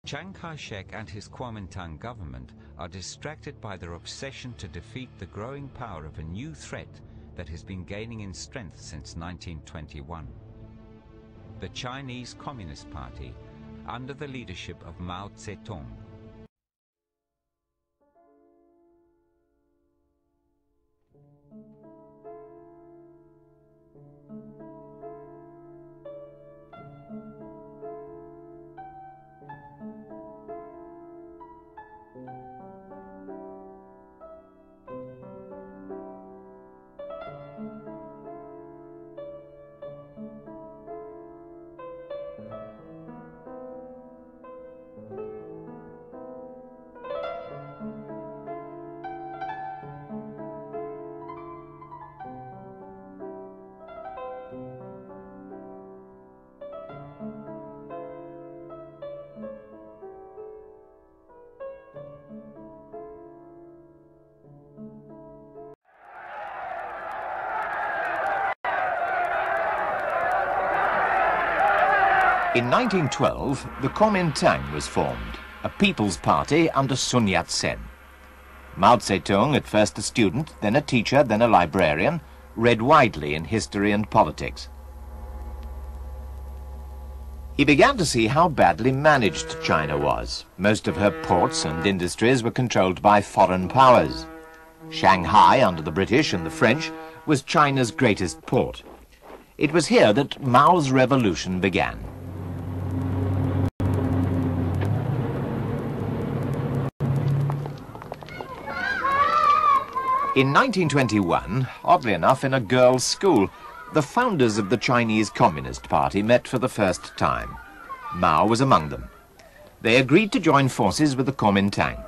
Chiang Kai-shek and his Kuomintang government are distracted by their obsession to defeat the growing power of a new threat that has been gaining in strength since 1921. The Chinese Communist Party, under the leadership of Mao Zedong. In 1912, the Kuomintang was formed, a people's party under Sun Yat-sen. Mao Zedong, at first a student, then a teacher, then a librarian, read widely in history and politics. He began to see how badly managed China was. Most of her ports and industries were controlled by foreign powers. Shanghai, under the British and the French, was China's greatest port. It was here that Mao's revolution began. In 1921, oddly enough in a girls' school, the founders of the Chinese Communist Party met for the first time. Mao was among them. They agreed to join forces with the Kuomintang.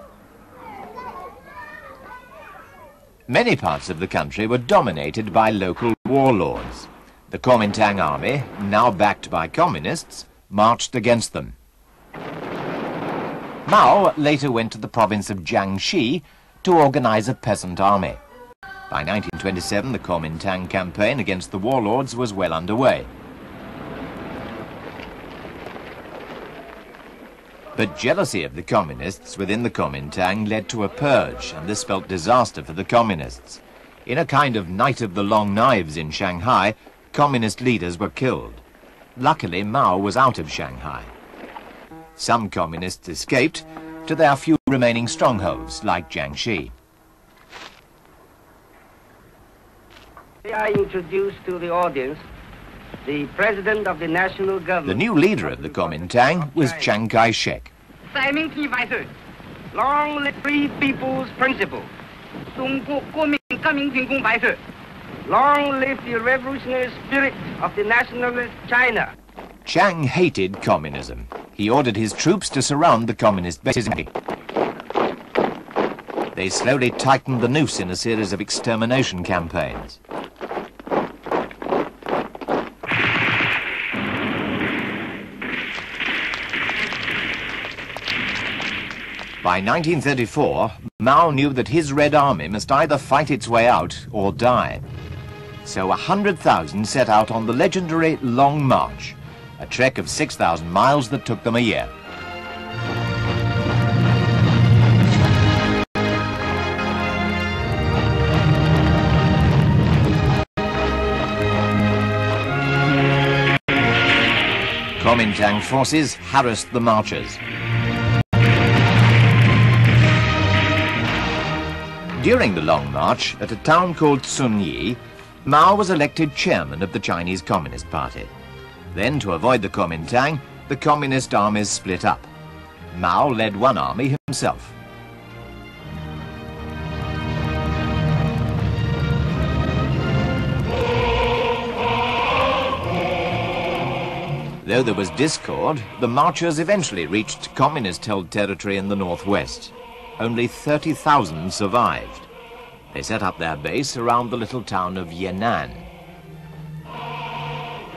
Many parts of the country were dominated by local warlords. The Kuomintang army, now backed by communists, marched against them. Mao later went to the province of Jiangxi to organize a peasant army. By 1927, the Kuomintang campaign against the warlords was well underway. But jealousy of the communists within the Kuomintang led to a purge, and this spelt disaster for the communists. In a kind of night of the long knives in Shanghai, communist leaders were killed. Luckily, Mao was out of Shanghai. Some communists escaped to their few remaining strongholds, like Jiangxi. I introduce to the audience the President of the National Government. The new leader of the Kuomintang was Chiang Kai-shek. Long live free people's principle. Long live the revolutionary spirit of the nationalist China. Chiang hated communism. He ordered his troops to surround the communist bases. They slowly tightened the noose in a series of extermination campaigns. By 1934, Mao knew that his Red Army must either fight its way out or die. So 100,000 set out on the legendary Long March, a trek of 6,000 miles that took them a year. Kuomintang forces harassed the marchers. During the Long March, at a town called Sunyi, Mao was elected chairman of the Chinese Communist Party. Then, to avoid the Kuomintang, the communist armies split up. Mao led one army himself. Though there was discord, the marchers eventually reached communist-held territory in the northwest. Only 30,000 survived. They set up their base around the little town of Yan'an.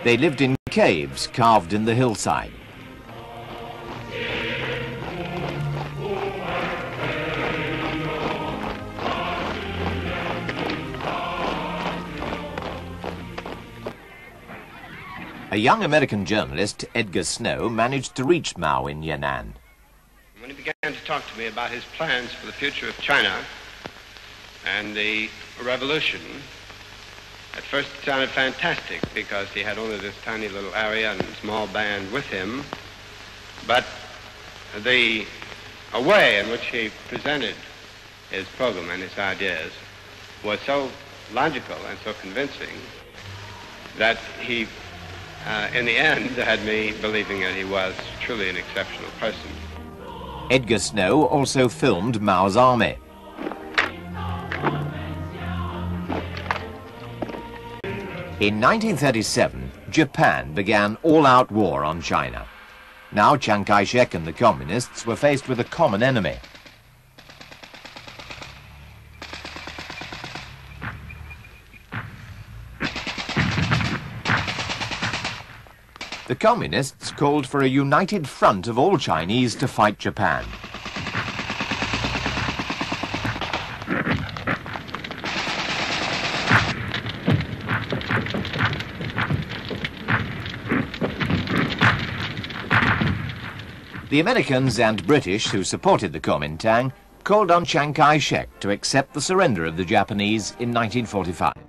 They lived in caves carved in the hillside. A young American journalist, Edgar Snow, managed to reach Mao in Yan'an. When he began to talk to me about his plans for the future of China and the revolution, at first it sounded fantastic because he had only this tiny little area and small band with him, but the way in which he presented his program and his ideas was so logical and so convincing that he, in the end, had me believing that he was truly an exceptional person. Edgar Snow also filmed Mao's army. In 1937, Japan began all-out war on China. Now Chiang Kai-shek and the communists were faced with a common enemy. The communists called for a united front of all Chinese to fight Japan. The Americans and British who supported the Kuomintang called on Chiang Kai-shek to accept the surrender of the Japanese in 1945.